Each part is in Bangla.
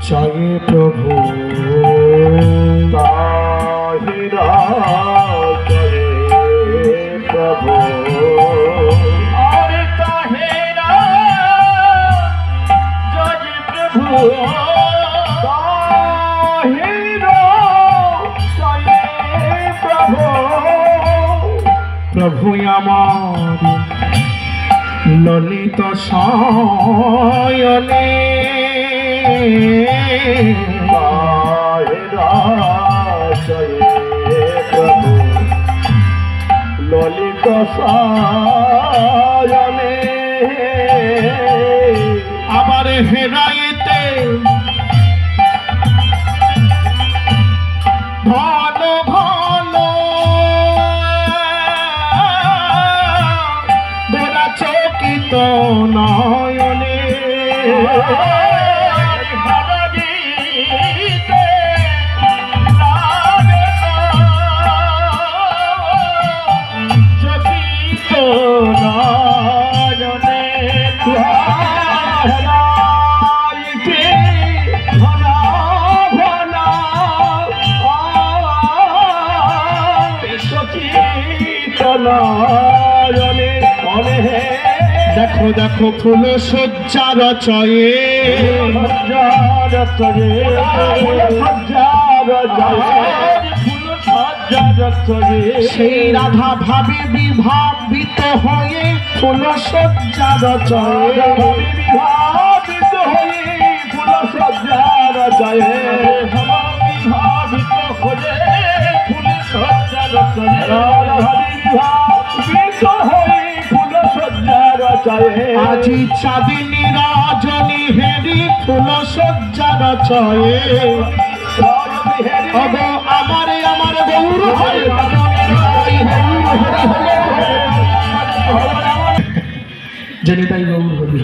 জয় প্রভু তাহিরা জয় প্রভু अरे ताहिरा जय प्रभु ताहिरा जय प्रभु प्रभु আমার ললিত শয়নে তাহিরা জয় প্রভু ললিত শয়নে আবার হেরাইতে ঘন ঘন গোরা চকিত নয়নে দেখো দেখো ফুল সজ্জা রচয়ে সেই রাধা ভাবে বিভাবিত হয়ে ফুল সজ্জা রচয়ে বিভাবিত হয়ে ফুল সজ্জা রচয়ে বিভাবিত হয়ে ফুল সজ্জা রচয়ে বিভাবিত হয়ে ফুল সজ্জা রচয়ে আজি চাঁদিনী রজনী হেরি ফুল সজ্জা রচয়ে অব আমারে আমার গৌর হরি জানি তাই গৌর হরি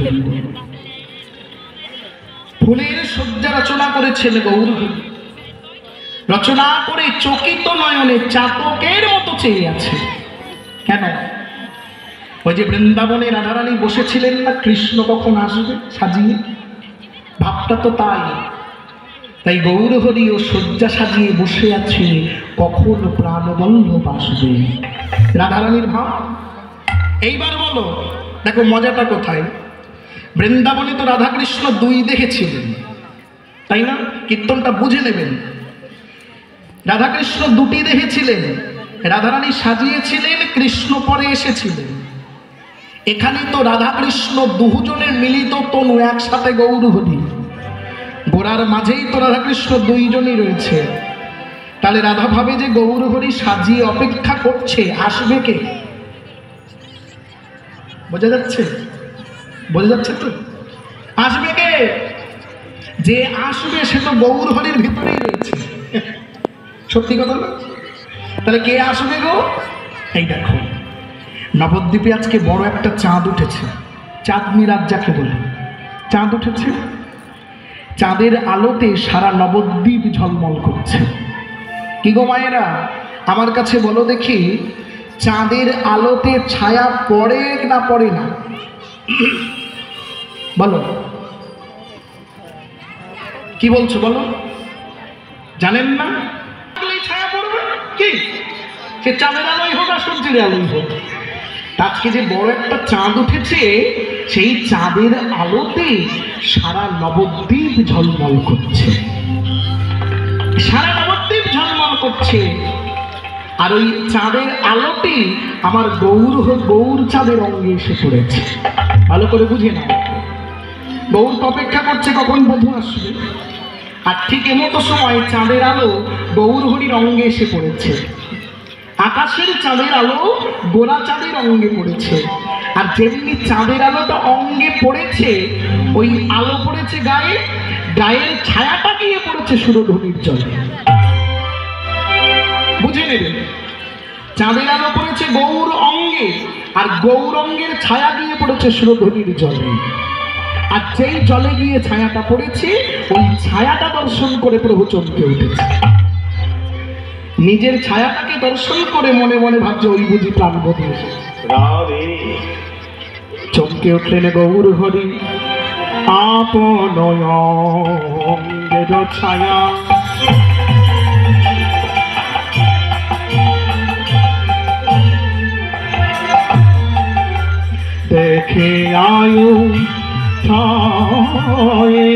ফুলের সজ্জা রচনা করেছেন গৌর হরি রচনা করে চকিত নয়নে চাতকের মতো চেয়ে আছে কেন ওই যে বৃন্দাবনে রাধারানী বসেছিলেন না কৃষ্ণ কখন আসবে সাজিয়ে ভাবটা তো তাই গৌরহরি ও শয্যা সাজিয়ে বসে আছে কখন প্রাণবল্লভ আসবে রাধারানীর ভাব এইবার বলো দেখো মজাটা কোথায় বৃন্দাবনে তো রাধাকৃষ্ণ দুই দেখেছিলেন তাই না কীর্তনটা বুঝে নেবেন রাধাকৃষ্ণ দুটি দেখেছিলেন রাধারানী সাজিয়েছিলেন কৃষ্ণ পরে এসেছিলেন এখানে তো রাধাকৃষ্ণ দুজনের মিলিত তনু একসাথে গৌরহরি গোড়ার মাঝেই তো রাধাকৃষ্ণ দুইজনই রয়েছে তাহলে রাধা ভাবে যে গৌরহরি সাজিয়ে অপেক্ষা করছে আসবে কে বোঝা যাচ্ছে তো আসবে কে যে আসবে সে তো গৌরহরির ভিতরেই রয়েছে সত্যি কথা না তাহলে কে আসবে গো এই দেখো নবদ্বীপে আজকে বড় একটা চাঁদ উঠেছে চাঁদনি রাত যাকে বলে চাঁদ উঠেছে চাঁদের আলোতে সারা নবদ্বীপ ঝলমল করছে কি গো মায়েরা আমার কাছে বলো দেখি চাঁদের আলোতে ছায়া পড়ে না পড়ে না বলো কি বলছো বলো জানেন না ছায়া পড়বে কি সে চাঁদের আলোই হোক আর সূর্যের আলোই হোক আজকে যে বড় একটা চাঁদ উঠেছে সেই চাঁদের আলোতে সারা নবদ্বীপ ঝলমল করছে সারা নবদ্বীপ ঝলমল করছে আর ওই চাঁদের আলোটি আমার গৌর চাঁদের অঙ্গে এসে পড়েছে ভালো করে বুঝে না গৌর অপেক্ষা করছে কখন বধূ আসবে আর ঠিক এমতো সময় চাঁদের আলো গৌরহরির অঙ্গে এসে পড়েছে আকাশের চাঁদের আলো গোরা চাঁদের অঙ্গে পড়েছে আর যেমনি চাঁদের আলোটা অঙ্গে পড়েছে ওই আলো পড়েছে গায়ে গায়ের ছায়াটা গিয়ে পড়েছে সুরধনির জলে বুঝে নেবেন চাঁদের আলো পড়েছে গৌর অঙ্গে আর গৌর অঙ্গের ছায়া গিয়ে পড়েছে সুরধনির জলে আর যেই জলে গিয়ে ছায়াটা পড়েছে ওই ছায়াটা দর্শন করে প্রভু চমকে উঠেছে নিজের ছায়াটাকে দর্শন করে মনে মনে ভাবছে ওই বুঝি প্রাণবোধ এসেছে চমকে উঠলেন গৌর হরি আপন অঙ্গে ফুলের ছায়া দেখে আয়ু ছায়ে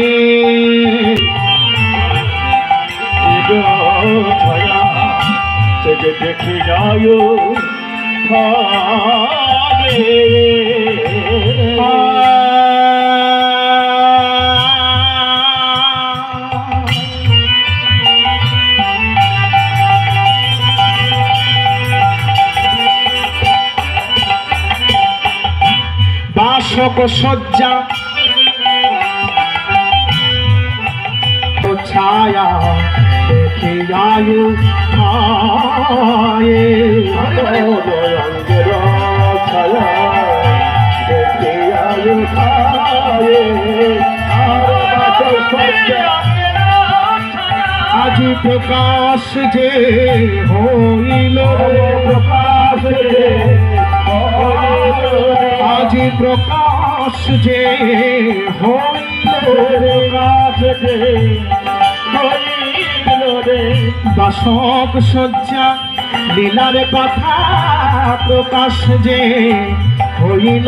ছায়া থেকে দেখে যায় বাসক সজ্জা ছায়া দেখে আয়ু ছায়ে ছায়া দেখে আয়ু আজি প্রকাশ যে হইল প্রকাশ আজি প্রকাশ যে হইল বাসক সজ্জা লীলার কথা প্রকাশ যে হইল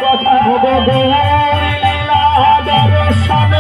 কথা লীলা দর্শন